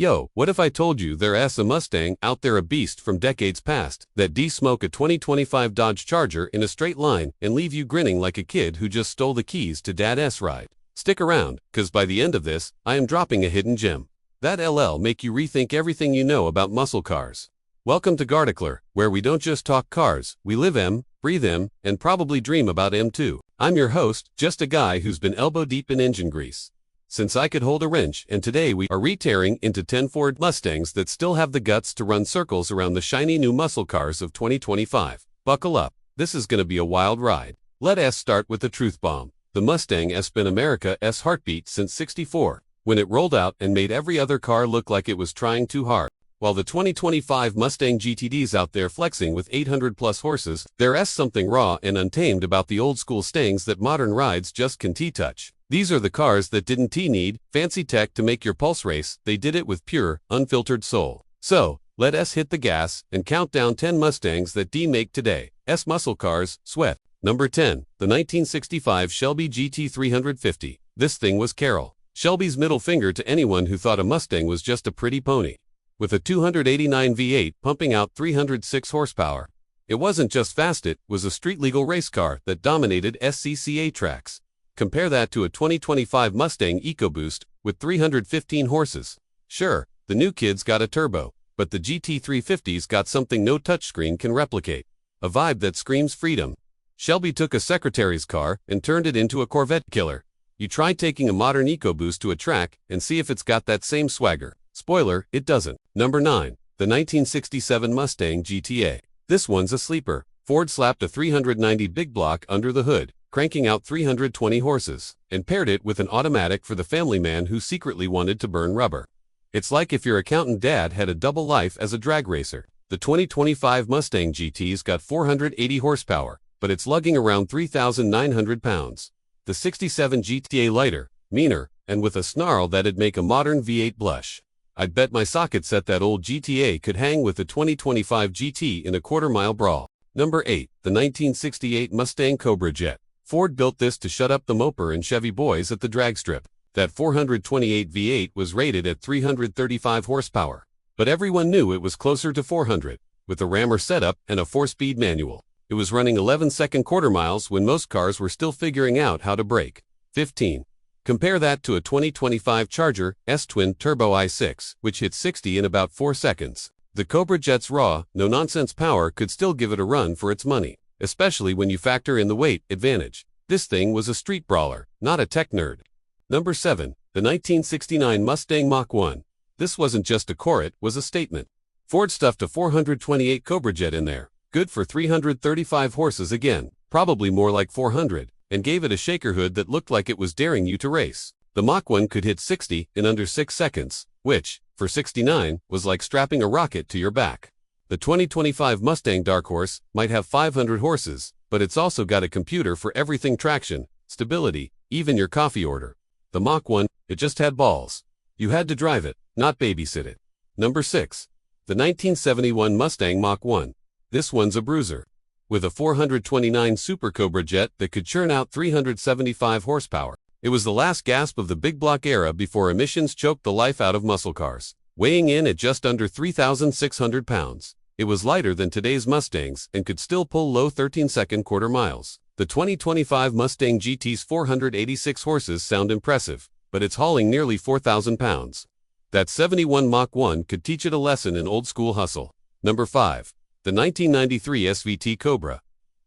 Yo, what if I told you there's a Mustang out there, a beast from decades past, that de-smoke a 2025 Dodge Charger in a straight line and leave you grinning like a kid who just stole the keys to Dad's ride? Stick around, cause by the end of this, I am dropping a hidden gem that'll make you rethink everything you know about muscle cars. Welcome to Garticler, where we don't just talk cars, we live them, breathe them, and probably dream about them too. I'm your host, just a guy who's been elbow deep in engine grease since I could hold a wrench, and today we are re-tearing into 10 Ford Mustangs that still have the guts to run circles around the shiny new muscle cars of 2025. Buckle up, this is gonna be a wild ride. Let us start with the truth bomb. The Mustang has been America's heartbeat since '64, when it rolled out and made every other car look like it was trying too hard. While the 2025 Mustang GTD's out there flexing with 800 plus horses, there's something raw and untamed about the old school Stangs that modern rides just can't touch. These are the cars that didn't need fancy tech to make your pulse race, they did it with pure, unfiltered soul. So, let us hit the gas and count down 10 Mustangs that make today's muscle cars sweat. Number 10, the 1965 Shelby GT350. This thing was Carol Shelby's middle finger to anyone who thought a Mustang was just a pretty pony. With a 289 V8 pumping out 306 horsepower. It wasn't just fast, it was a street-legal race car that dominated SCCA tracks. Compare that to a 2025 Mustang EcoBoost with 315 horses. Sure, the new kid's got a turbo, but the GT350's got something no touchscreen can replicate. A vibe that screams freedom. Shelby took a secretary's car and turned it into a Corvette killer. You try taking a modern EcoBoost to a track and see if it's got that same swagger. Spoiler, it doesn't. Number 9, the 1967 Mustang GTA. This one's a sleeper. Ford slapped a 390 big block under the hood, cranking out 320 horses, and paired it with an automatic for the family man who secretly wanted to burn rubber. It's like if your accountant dad had a double life as a drag racer. The 2025 Mustang GT's got 480 horsepower, but it's lugging around 3,900 pounds. The 67 GTA lighter, meaner, and with a snarl that'd make a modern V8 blush. I'd bet my socket set that old GTA could hang with the 2025 GT in a quarter-mile brawl. Number 8, the 1968 Mustang Cobra Jet. Ford built this to shut up the moper and Chevy boys at the drag strip. That 428 V8 was rated at 335 horsepower. But everyone knew it was closer to 400, with a rammer setup and a 4-speed manual. It was running 11-second quarter miles when most cars were still figuring out how to brake. 15. Compare that to a 2025 Charger S-Twin Turbo i6, which hit 60 in about 4 seconds. The Cobra Jet's raw, no-nonsense power could still give it a run for its money, especially when you factor in the weight advantage. This thing was a street brawler, not a tech nerd. Number 7, the 1969 Mustang Mach 1. This wasn't just a core, it was a statement. Ford stuffed a 428 Cobra Jet in there, good for 335 horses again, probably more like 400, and gave it a shaker hood that looked like it was daring you to race. The Mach 1 could hit 60 in under 6 seconds, which, for 69, was like strapping a rocket to your back. The 2025 Mustang Dark Horse might have 500 horses, but it's also got a computer for everything: traction, stability, even your coffee order. The Mach 1, it just had balls. You had to drive it, not babysit it. Number 6, the 1971 Mustang Mach 1. This one's a bruiser. With a 429 Super Cobra Jet that could churn out 375 horsepower. It was the last gasp of the big block era before emissions choked the life out of muscle cars. Weighing in at just under 3,600 pounds. It was lighter than today's Mustangs and could still pull low 13-second quarter miles. The 2025 Mustang GT's 486 horses sound impressive, but it's hauling nearly 4,000 pounds. That 71 Mach 1 could teach it a lesson in old-school hustle. Number 5, the 1993 SVT Cobra.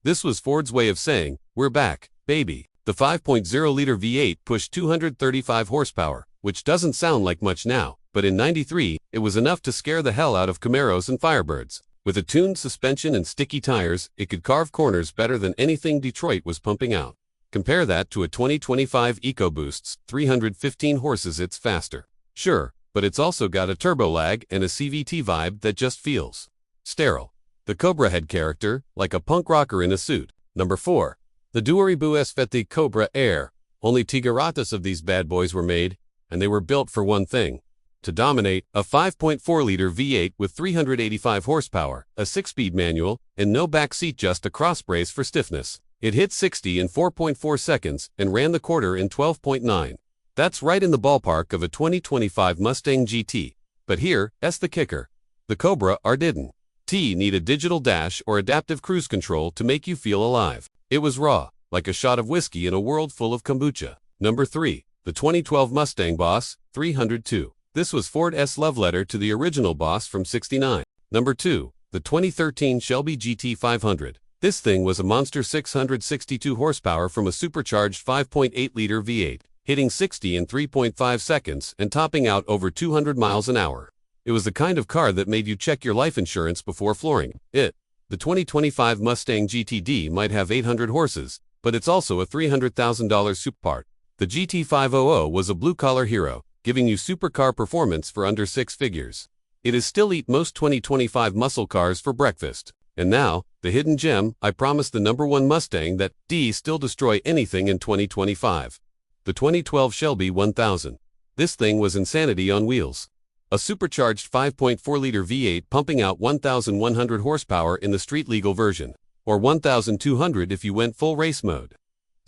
This was Ford's way of saying, "We're back, baby." The 5.0-liter V8 pushed 235 horsepower, which doesn't sound like much now, but in '93, it was enough to scare the hell out of Camaros and Firebirds. With a tuned suspension and sticky tires, it could carve corners better than anything Detroit was pumping out. Compare that to a 2025 EcoBoost's 315 horses. It's faster. Sure, but it's also got a turbo lag and a CVT vibe that just feels sterile. The Cobra had character, like a punk rocker in a suit. Number 4, the Duaribu SVT Cobra Air. Only tigaratas of these bad boys were made, and they were built for one thing: to dominate. A 5.4-liter V8 with 385 horsepower, a 6-speed manual, and no back seat, just a cross brace for stiffness. It hit 60 in 4.4 seconds and ran the quarter in 12.9. That's right in the ballpark of a 2025 Mustang GT. But here's the kicker. The Cobra R didn't. Need a digital dash or adaptive cruise control to make you feel alive. It was raw, like a shot of whiskey in a world full of kombucha. Number 3. The 2012 Mustang Boss 302. This was Ford's love letter to the original Boss from '69. Number 2. The 2013 Shelby GT 500. This thing was a monster 662 horsepower from a supercharged 5.8-liter V8, hitting 60 in 3.5 seconds and topping out over 200 miles an hour. It was the kind of car that made you check your life insurance before flooring it. The 2025 Mustang GTD might have 800 horses, but it's also a $300,000 superpart. The GT500 was a blue-collar hero, giving you supercar performance for under 6 figures. It still eats most 2025 muscle cars for breakfast. And now, the hidden gem, I promise, the #1 Mustang that still destroy anything in 2025. The 2012 Shelby 1000. This thing was insanity on wheels. A supercharged 5.4-liter V8 pumping out 1,100 horsepower in the street-legal version, or 1,200 if you went full race mode.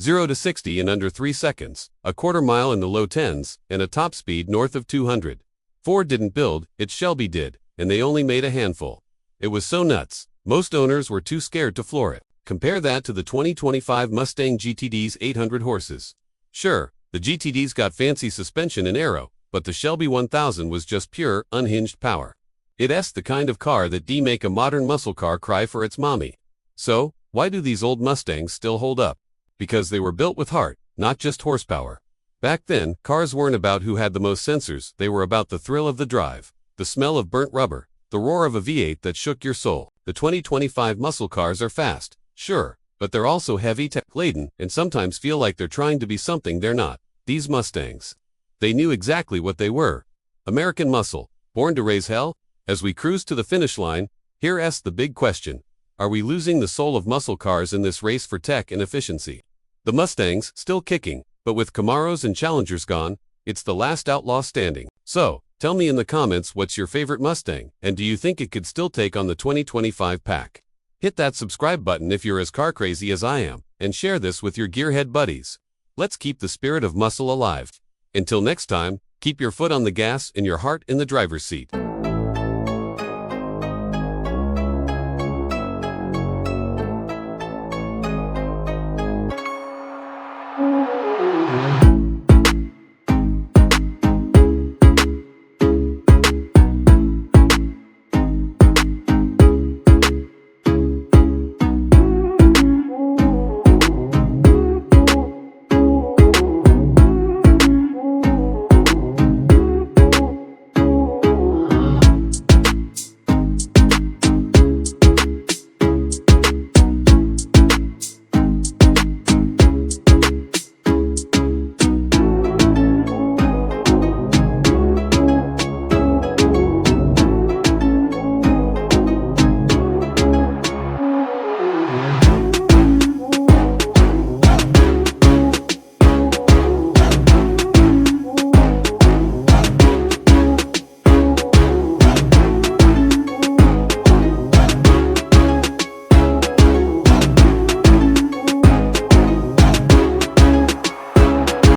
0 to 60 in under 3 seconds, a quarter mile in the low 10s, and a top speed north of 200. Ford didn't build it, Shelby did, and they only made a handful. It was so nuts, most owners were too scared to floor it. Compare that to the 2025 Mustang GTD's 800 horses. Sure, the GTD's got fancy suspension and aero, but the Shelby 1000 was just pure, unhinged power. It's the kind of car that make a modern muscle car cry for its mommy. So, why do these old Mustangs still hold up? Because they were built with heart, not just horsepower. Back then, cars weren't about who had the most sensors, they were about the thrill of the drive, the smell of burnt rubber, the roar of a V8 that shook your soul. The 2025 muscle cars are fast, sure, but they're also heavy tech-laden and sometimes feel like they're trying to be something they're not. These Mustangs. They knew exactly what they were. American muscle, born to raise hell? As we cruise to the finish line, here's the big question. Are we losing the soul of muscle cars in this race for tech and efficiency? The Mustang's still kicking, but with Camaros and Challengers gone, it's the last outlaw standing. So, tell me in the comments what's your favorite Mustang, and do you think it could still take on the 2025 pack? Hit that subscribe button if you're as car crazy as I am, and share this with your gearhead buddies. Let's keep the spirit of muscle alive. Until next time, keep your foot on the gas and your heart in the driver's seat.